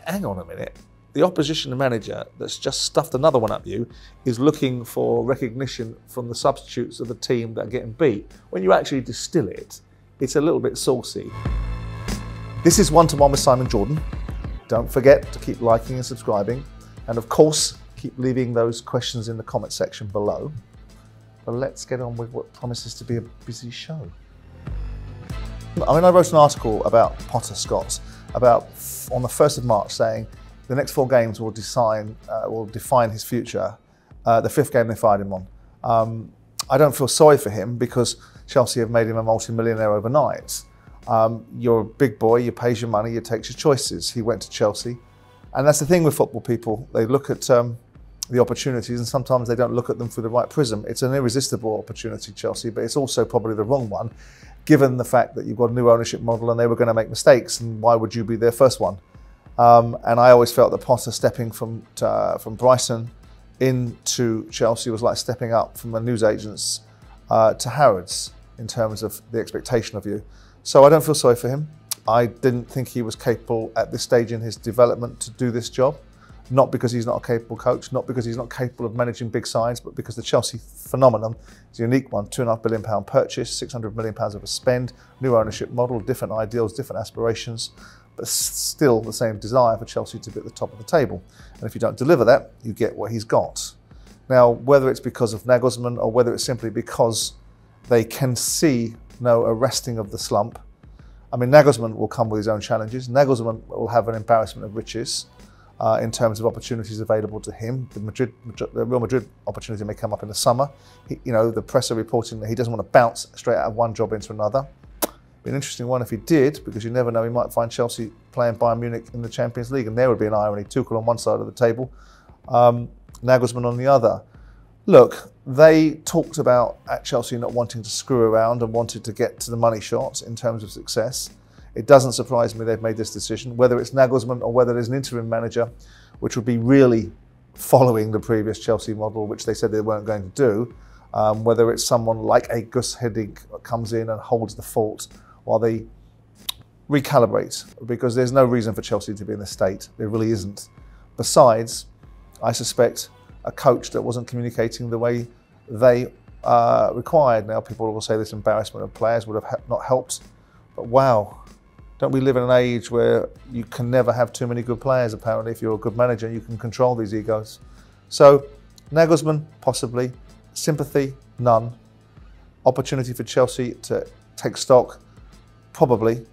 hang on a minute. The opposition manager that's just stuffed another one up you is looking for recognition from the substitutes of the team that are getting beat. When you actually distill it, it's a little bit saucy. This is One-to-One with Simon Jordan. Don't forget to keep liking and subscribing. And of course, keep leaving those questions in the comment section below. But let's get on with what promises to be a busy show. I wrote an article about Potter, Scott, about on the 1st of March saying the next 4 games will define his future. The 5th game they fired him on. I don't feel sorry for him because Chelsea have made him a multi-millionaire overnight. You're a big boy, you pays your money, you takes your choices. He went to Chelsea. And that's the thing with football people. They look at the opportunities and sometimes they don't look at them through the right prism. It's an irresistible opportunity, Chelsea, but it's also probably the wrong one, given the fact that you've got a new ownership model and they were going to make mistakes, and why would you be their first one? And I always felt that Potter stepping from Brighton into Chelsea was like stepping up from a newsagent's to Harrods in terms of the expectation of you. So I don't feel sorry for him. I didn't think he was capable at this stage in his development to do this job. Not because he's not a capable coach, not because he's not capable of managing big sides, but because the Chelsea phenomenon is a unique one. £2.5 billion purchase, £600 million of a spend, new ownership model, different ideals, different aspirations, but still the same desire for Chelsea to be at the top of the table. And if you don't deliver that, you get what he's got. Now, whether it's because of Nagelsmann or whether it's simply because they can see no arresting of the slump. I mean, Nagelsmann will come with his own challenges. Nagelsmann will have an embarrassment of riches in terms of opportunities available to him. The Real Madrid opportunity may come up in the summer. The press are reporting that he doesn't want to bounce straight out of one job into another. Be an interesting one if he did, because you never know, he might find Chelsea playing Bayern Munich in the Champions League, and there would be an irony. Tuchel on one side of the table, Nagelsmann on the other. Look, they talked about at Chelsea not wanting to screw around and wanted to get to the money shot in terms of success. It doesn't surprise me they've made this decision, whether it's Nagelsmann or whether there's an interim manager, which would be really following the previous Chelsea model, which they said they weren't going to do. Whether it's someone like a Gus Hiddink that comes in and holds the fort while they recalibrate, because there's no reason for Chelsea to be in this state. There really isn't. Besides, I suspect a coach that wasn't communicating the way they required. Now, people will say this embarrassment of players would have not helped, but wow, don't we live in an age where you can never have too many good players, apparently, if you're a good manager, you can control these egos. So, Nagelsmann, possibly. Sympathy, none. Opportunity for Chelsea to take stock, probably.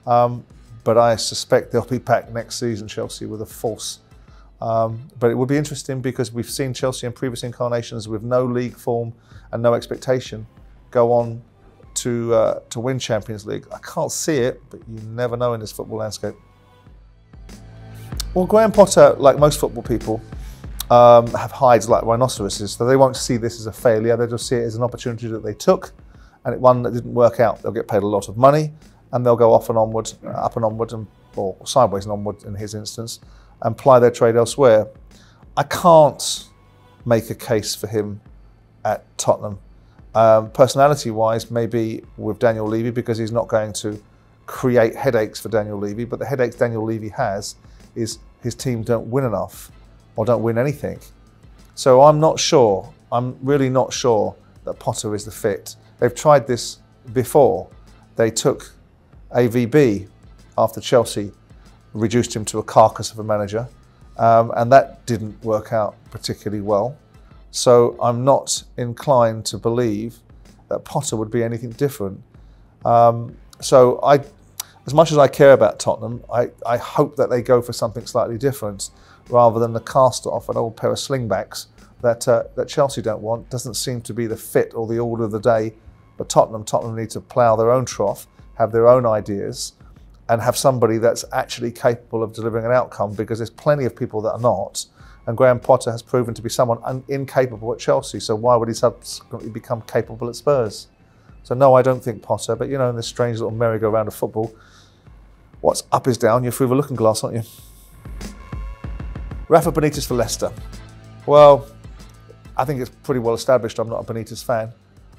But I suspect they'll be back next season, Chelsea, with a force. But it would be interesting because we've seen Chelsea in previous incarnations with no league form and no expectation go on to win Champions League. I can't see it, but you never know in this football landscape. Well, Graham Potter, like most football people, have hides like rhinoceroses, so they won't see this as a failure. They'll just see it as an opportunity that they took, and one that didn't work out. They'll get paid a lot of money, and they'll go off and onward, up and onward, or sideways and onward in his instance, and ply their trade elsewhere. I can't make a case for him at Tottenham. Personality-wise, maybe with Daniel Levy, because he's not going to create headaches for Daniel Levy, but the headaches Daniel Levy has is his team don't win enough or don't win anything. So I'm not sure, I'm really not sure that Potter is the fit. They've tried this before. They took AVB after Chelsea reduced him to a carcass of a manager, and that didn't work out particularly well. So I'm not inclined to believe that Potter would be anything different. So as much as I care about Tottenham, I hope that they go for something slightly different rather than the cast off an old pair of slingbacks that Chelsea don't want. Doesn't seem to be the fit or the order of the day. But Tottenham need to plough their own trough, have their own ideas, and have somebody that's actually capable of delivering an outcome, because there's plenty of people that are not. And Graham Potter has proven to be someone incapable at Chelsea, so why would he subsequently become capable at Spurs? So no, I don't think Potter, but in this strange little merry-go-round of football, what's up is down, you're through the looking glass, aren't you? Rafa Benitez for Leicester. Well, I think it's pretty well established I'm not a Benitez fan.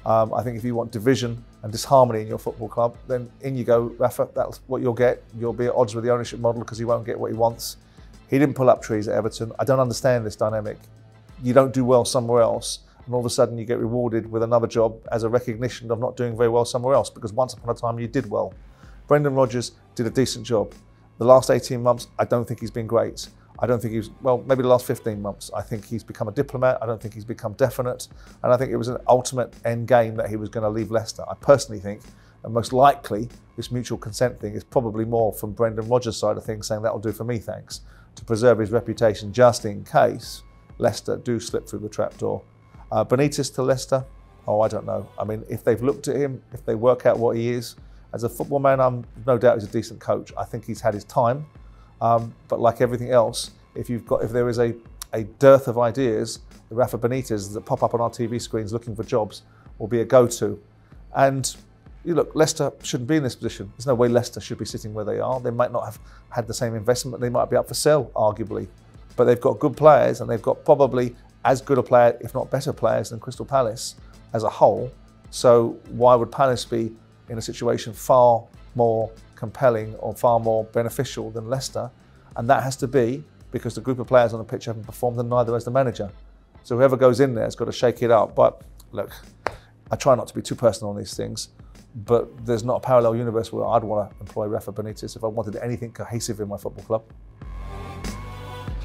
I think if you want division and disharmony in your football club, then in you go, Rafa, that's what you'll get. You'll be at odds with the ownership model because he won't get what he wants. He didn't pull up trees at Everton. I don't understand this dynamic. You don't do well somewhere else, and all of a sudden you get rewarded with another job as a recognition of not doing very well somewhere else, because once upon a time you did well. Brendan Rodgers did a decent job. The last 18 months, I don't think he's been great. I don't think he's, well, maybe the last 15 months. I think he's become a diplomat. I don't think he's become definite. And I think it was an ultimate end game that he was going to leave Leicester. I personally think, and most likely, this mutual consent thing is probably more from Brendan Rodgers' side of things, saying that'll do for me, thanks, to preserve his reputation just in case Leicester do slip through the trapdoor. Benitez to Leicester? Oh, I don't know. I mean, if they've looked at him, if they work out what he is, as a football man, I'm no doubt he's a decent coach. I think he's had his time. But like everything else, if there is a dearth of ideas, the Rafa Benitez that pop up on our TV screens looking for jobs will be a go-to. And you look, Leicester shouldn't be in this position. There's no way Leicester should be sitting where they are. They might not have had the same investment. They might be up for sale, arguably. But they've got good players, and they've got probably as good a player, if not better players, than Crystal Palace as a whole. So why would Palace be in a situation far more compelling or far more beneficial than Leicester? And that has to be because the group of players on the pitch haven't performed, and neither has the manager. So whoever goes in there has got to shake it up. But look, I try not to be too personal on these things, but there's not a parallel universe where I'd want to employ Rafa Benitez if I wanted anything cohesive in my football club.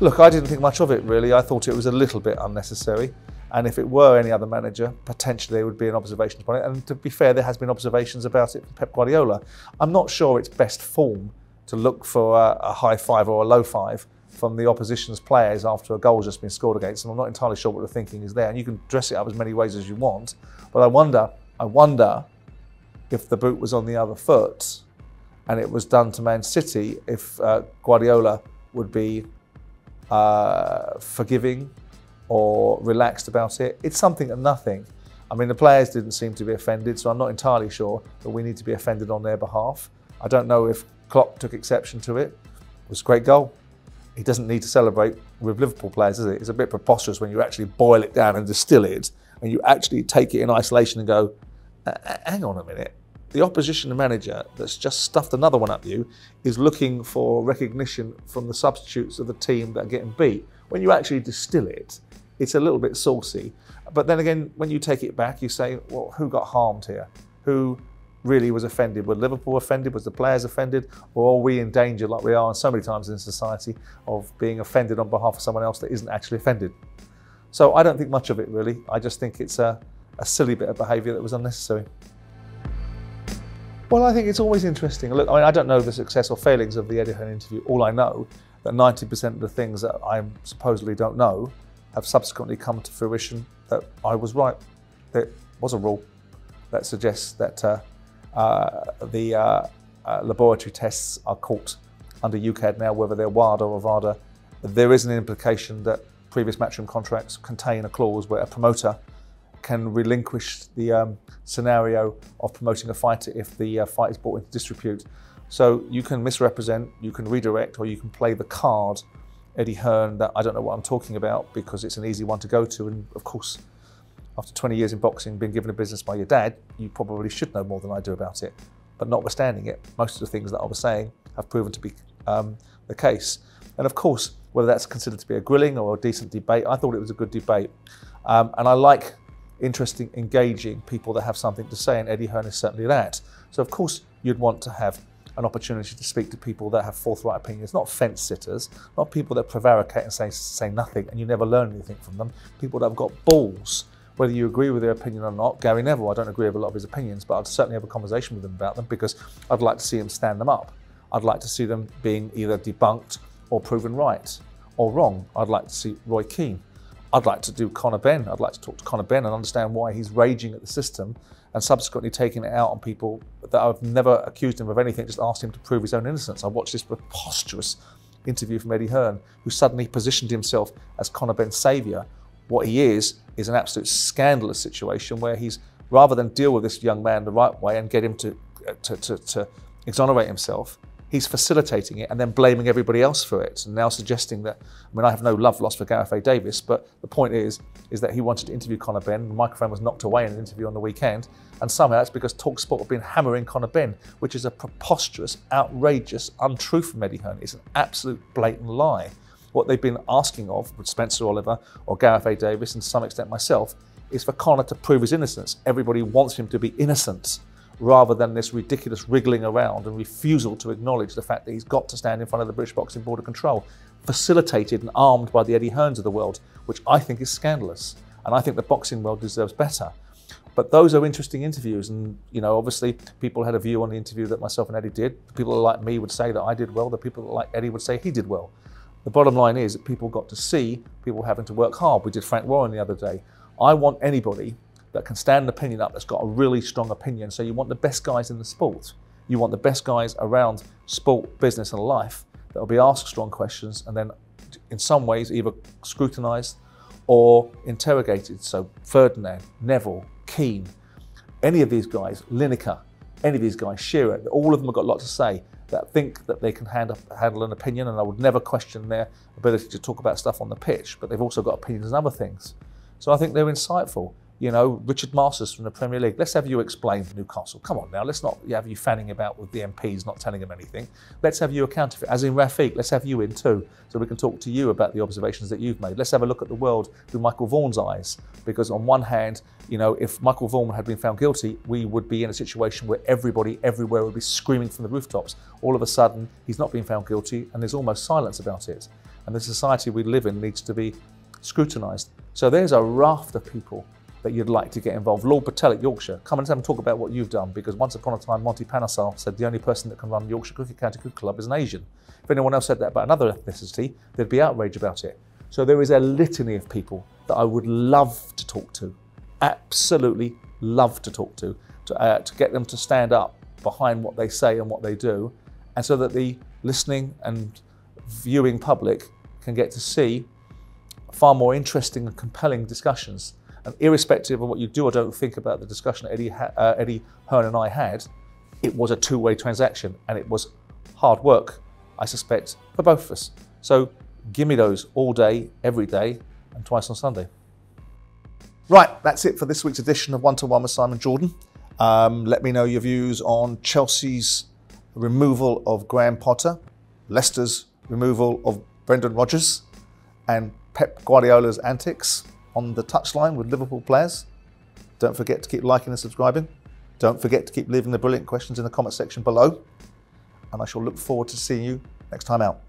Look, I didn't think much of it really. I thought it was a little bit unnecessary. And if it were any other manager, potentially there would be an observation upon it. And to be fair, there has been observations about it from Pep Guardiola. I'm not sure it's best form to look for a high five or a low five from the opposition's players after a goal's just been scored against them. I'm not entirely sure what the thinking is there. And you can dress it up as many ways as you want. But I wonder if the boot was on the other foot and it was done to Man City, if Guardiola would be forgiving or relaxed about it. It's something and nothing. I mean, the players didn't seem to be offended, so I'm not entirely sure that we need to be offended on their behalf. I don't know if Klopp took exception to it. It was a great goal. He doesn't need to celebrate with Liverpool players, is it? It's a bit preposterous when you actually boil it down and distill it, and you actually take it in isolation and go, hang on a minute. The opposition manager that's just stuffed another one up you is looking for recognition from the substitutes of the team that are getting beat. When you actually distill it, it's a little bit saucy. But then again, when you take it back, you say, well, who got harmed here? Who really was offended? Were Liverpool offended? Was the players offended? Or are we in danger, like we are so many times in society, of being offended on behalf of someone else that isn't actually offended? So I don't think much of it, really. I just think it's a silly bit of behaviour that was unnecessary. Well, I think it's always interesting. Look, I mean, I don't know the success or failings of the Edwin interview. All I know that 90% of the things that I supposedly don't know have subsequently come to fruition that I was right. There was a rule that suggests that the laboratory tests are caught under UKAD now, whether they're WADA or VADA. There is an implication that previous matchroom contracts contain a clause where a promoter can relinquish the scenario of promoting a fighter if the fight is brought into disrepute. So you can misrepresent, you can redirect, or you can play the card, Eddie Hearn, that I don't know what I'm talking about because it's an easy one to go to. And of course, after 20 years in boxing, being given a business by your dad, you probably should know more than I do about it. But notwithstanding it, most of the things that I was saying have proven to be the case. And of course, whether that's considered to be a grilling or a decent debate, I thought it was a good debate. And I like interesting, engaging people that have something to say, and Eddie Hearn is certainly that. So of course, you'd want to have an opportunity to speak to people that have forthright opinions, not fence sitters, not people that prevaricate and say nothing and you never learn anything from them, people that have got balls, whether you agree with their opinion or not. Gary Neville, I don't agree with a lot of his opinions, but I'd certainly have a conversation with him about them because I'd like to see him stand them up. I'd like to see them being either debunked or proven right or wrong. I'd like to see Roy Keane. I'd like to do Conor Benn. I'd like to talk to Conor Benn and understand why he's raging at the system and subsequently taking it out on people that I've never accused him of anything, just asked him to prove his own innocence. I watched this preposterous interview from Eddie Hearn, who suddenly positioned himself as Conor Benn's saviour. What he is an absolute scandalous situation where he's, rather than deal with this young man the right way and get him to exonerate himself, he's facilitating it and then blaming everybody else for it, and now suggesting that, I mean, I have no love lost for Gareth A. Davis, but the point is that he wanted to interview Conor Benn, the microphone was knocked away in an interview on the weekend, and somehow it's because talkSPORT have been hammering Conor Benn, which is a preposterous, outrageous untruth from Eddie Hearn. It's an absolute blatant lie. What they've been asking of, with Spencer Oliver or Gareth A. Davis, and to some extent myself, is for Conor to prove his innocence. Everybody wants him to be innocent, rather than this ridiculous wriggling around and refusal to acknowledge the fact that he's got to stand in front of the British Boxing Board of Control, facilitated and armed by the Eddie Hearns of the world, which I think is scandalous. And I think the boxing world deserves better. But those are interesting interviews, and obviously people had a view on the interview that myself and Eddie did. The people like me would say that I did well, the people that like Eddie would say he did well. The bottom line is that people got to see people having to work hard. We did Frank Warren the other day. I want anybody that can stand an opinion up, that's got a really strong opinion. So you want the best guys in the sport. You want the best guys around sport, business and life that will be asked strong questions and then in some ways either scrutinised or interrogated. So Ferdinand, Neville, Keane, any of these guys, Lineker, any of these guys, Shearer, all of them have got a lot to say, that think that they can handle an opinion, and I would never question their ability to talk about stuff on the pitch, but they've also got opinions on other things. So I think they're insightful. Richard Masters from the Premier League. Let's have you explain Newcastle. Come on now, let's not have you fanning about with the MPs, not telling them anything. Let's have you account for it. As in Rafiq, let's have you in too, so we can talk to you about the observations that you've made. Let's have a look at the world through Michael Vaughan's eyes, because on one hand, if Michael Vaughan had been found guilty, we would be in a situation where everybody everywhere would be screaming from the rooftops. All of a sudden, he's not been found guilty and there's almost silence about it. And the society we live in needs to be scrutinised. So there's a raft of people that you'd like to get involved. Lord Patel at Yorkshire, come and talk about what you've done, because once upon a time Monty Panesar said the only person that can run Yorkshire County Cricket Club is an Asian. If anyone else said that about another ethnicity, there'd be outrage about it. So there is a litany of people that I would love to talk to, absolutely love to talk to get them to stand up behind what they say and what they do, and so that the listening and viewing public can get to see far more interesting and compelling discussions. And irrespective of what you do or don't think about the discussion that Eddie Hearn and I had, it was a two-way transaction, and it was hard work, I suspect, for both of us. So give me those all day, every day, and twice on Sunday. Right, that's it for this week's edition of One to One with Simon Jordan. Let me know your views on Chelsea's removal of Graham Potter, Leicester's removal of Brendan Rodgers, and Pep Guardiola's antics on the touchline with Liverpool players. Don't forget to keep liking and subscribing. Don't forget to keep leaving the brilliant questions in the comment section below. And I shall look forward to seeing you next time out.